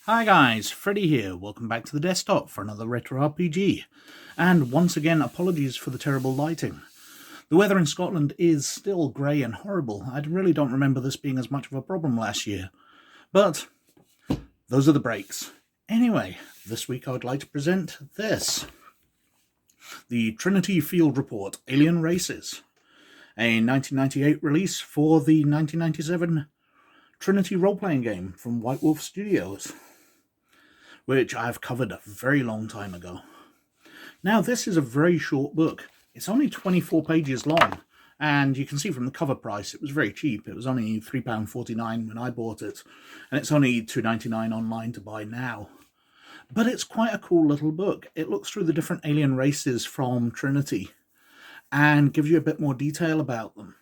Hi guys, Freddy here. Welcome back to the desktop for another retro RPG. And once again, apologies for the terrible lighting. The weather in Scotland is still grey and horrible. I really don't remember this being as much of a problem last year. But those are the breaks. Anyway, this week I would like to present this. The Trinity Field Report, Alien Races. A 1998 release for the 1997 Trinity role-playing game from White Wolf Studios, which I've covered a very long time ago. Now, this is a very short book. It's only 24 pages long, and you can see from the cover price it was very cheap. It was only £3.49 when I bought it, and it's only £2.99 online to buy now. But it's quite a cool little book. It looks through the different alien races from Trinity and gives you a bit more detail about them,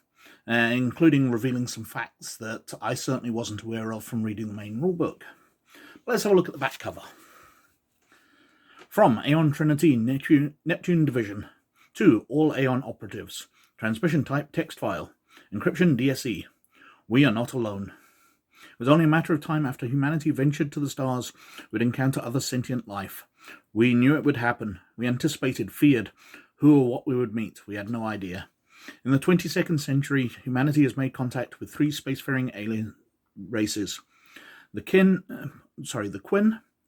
including revealing some facts that I certainly wasn't aware of from reading the main rulebook. Let's have a look at the back cover. From Aeon Trinity, Neptune Division, to all Aeon operatives. Transmission type text file. Encryption DSE. We are not alone. It was only a matter of time after humanity ventured to the stars we'd encounter other sentient life. We knew it would happen. We anticipated, feared, who or what we would meet. We had no idea. In the 22nd century, humanity has made contact with 3 spacefaring alien races. The Quinn,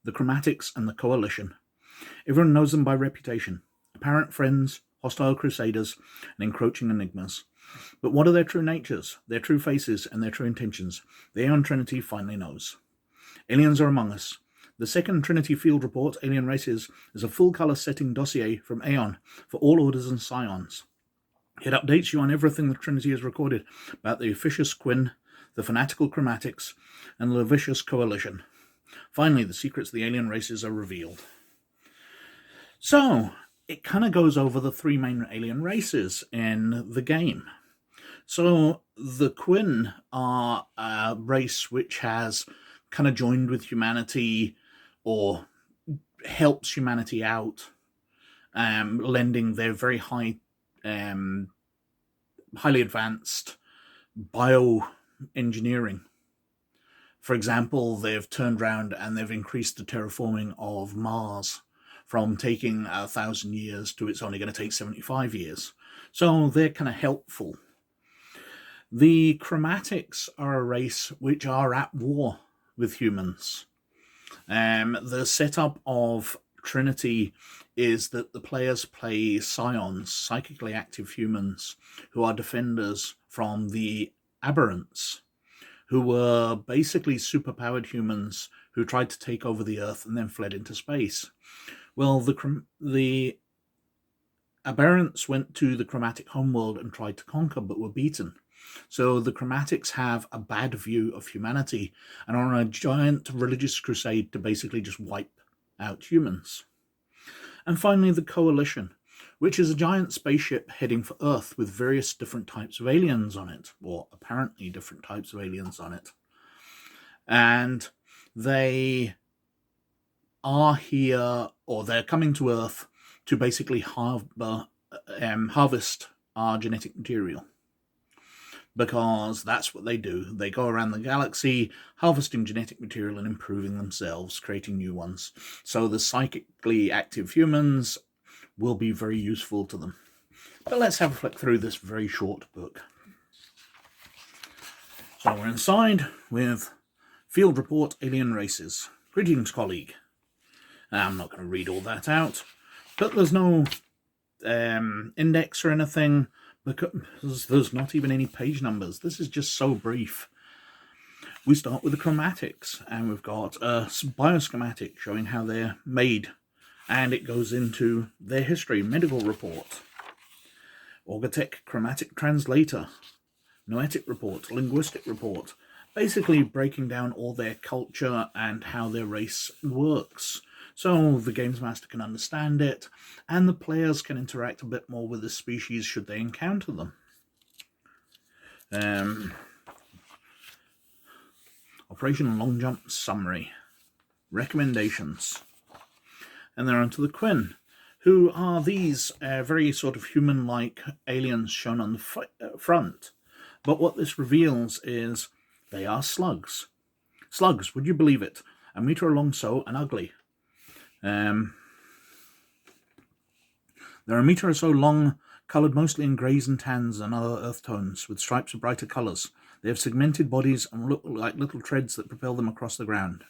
the Chromatics, and the Coalition. Everyone knows them by reputation. Apparent friends, hostile crusaders, and encroaching enigmas. But what are their true natures, their true faces, and their true intentions? The Æon Trinity finally knows. Aliens are among us. The second Trinity Field Report, Alien Races, is a full-colour setting dossier from Aeon for all orders and psions. It updates you on everything the Trinity has recorded about the officious Quinn, the fanatical Chromatics, and the lascivious Coalition. Finally, the secrets of the alien races are revealed. So, it kind of goes over the 3 main alien races in the game. So, the Quinn are a race which has kind of joined with humanity or helps humanity out, lending their very highly advanced bioengineering. For example, they've turned around and they've increased the terraforming of Mars from taking 1,000 years to it's only going to take 75 years. So they're kind of helpful. The Chromatics are a race which are at war with humans. The setup of Trinity is that the players play psions, psychically active humans, who are defenders from the aberrants, who were basically superpowered humans who tried to take over the Earth and then fled into space. Well, the aberrants went to the Chromatic homeworld and tried to conquer, but were beaten. So the Chromatics have a bad view of humanity and are on a giant religious crusade to basically just wipe out humans. And finally, the Coalition, which is a giant spaceship heading for Earth with various different types of aliens on it, or apparently different types of aliens on it. And they are here, or they're coming to Earth to basically harvest our genetic material. Because that's what they do. They go around the galaxy harvesting genetic material and improving themselves, creating new ones. So the psychically active humans will be very useful to them. But let's have a flick through this very short book. So we're inside with Field Report, Alien Races. Greetings, colleague. I'm not going to read all that out, but there's no index or anything, because there's not even any page numbers. This is just so brief. We start with the Chromatics, and we've got a bioschematic showing how they're made, and it goes into their history, medical report, Orgatech Chromatic Translator, noetic report, linguistic report, basically breaking down all their culture and how their race works. So the games master can understand it, and the players can interact a bit more with the species should they encounter them. Operation Long Jump Summary. Recommendations. And they're onto the Quinn, who are these very sort of human-like aliens shown on the front. But what this reveals is they are slugs. Slugs, would you believe it? a metre long so and ugly. They're a metre or so long, coloured mostly in greys and tans and other earth tones, with stripes of brighter colours. They have segmented bodies and look like little treads that propel them across the ground.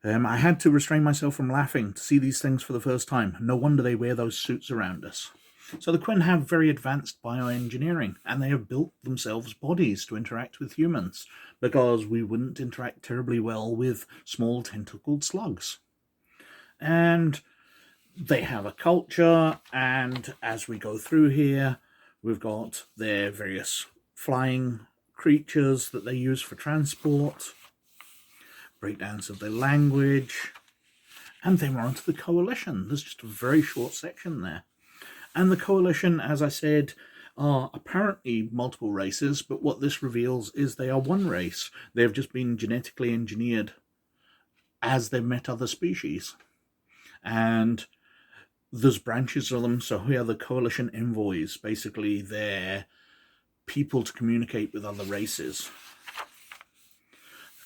I had to restrain myself from laughing to see these things for the first time. No wonder they wear those suits around us. So the Quinn have very advanced bioengineering, and they have built themselves bodies to interact with humans, because we wouldn't interact terribly well with small tentacled slugs. And they have a culture, and as we go through here, we've got their various flying creatures that they use for transport, breakdowns of their language, and then we're onto the coalition. There's just a very short section there. And the coalition, as I said, are apparently multiple races, but what this reveals is they are one race. They've just been genetically engineered as they've met other species. And there's branches of them, so here are the coalition envoys. Basically, they're people to communicate with other races.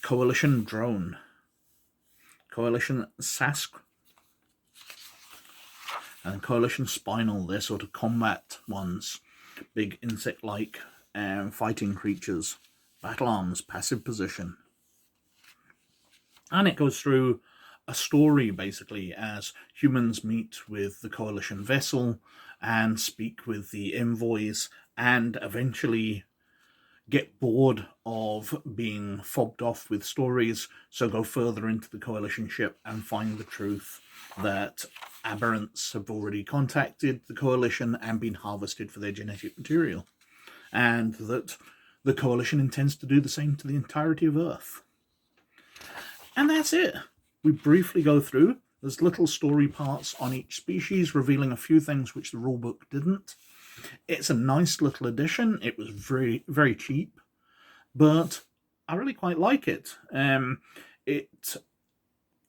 Coalition drone, coalition sask, and coalition spinal. They're sort of combat ones, big insect-like fighting creatures. Battle arms, passive position. And it goes through a story, basically, as humans meet with the coalition vessel and speak with the envoys, and eventually get bored of being fobbed off with stories, so go further into the coalition ship and find the truth that aberrants have already contacted the coalition and been harvested for their genetic material, and that the coalition intends to do the same to the entirety of Earth. And that's it. We briefly go through. There's little story parts on each species, revealing a few things which the rulebook didn't. It's a nice little addition. It was very, very cheap, but I really quite like it. It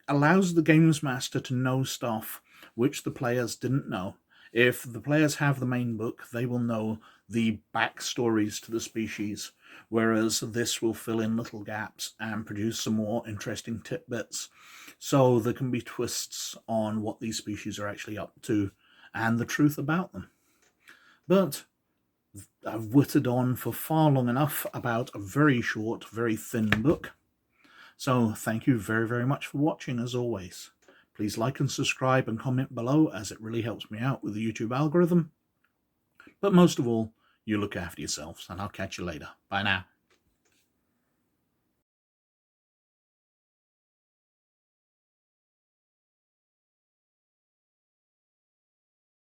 allows the games master to know stuff which the players didn't know. If the players have the main book, they will know the backstories to the species, whereas this will fill in little gaps and produce some more interesting tidbits. So there can be twists on what these species are actually up to and the truth about them. But I've whittled on for far long enough about a very short, very thin book. So thank you very, very much for watching, as always. Please like and subscribe and comment below, as it really helps me out with the YouTube algorithm. But most of all, you look after yourselves, and I'll catch you later. Bye now.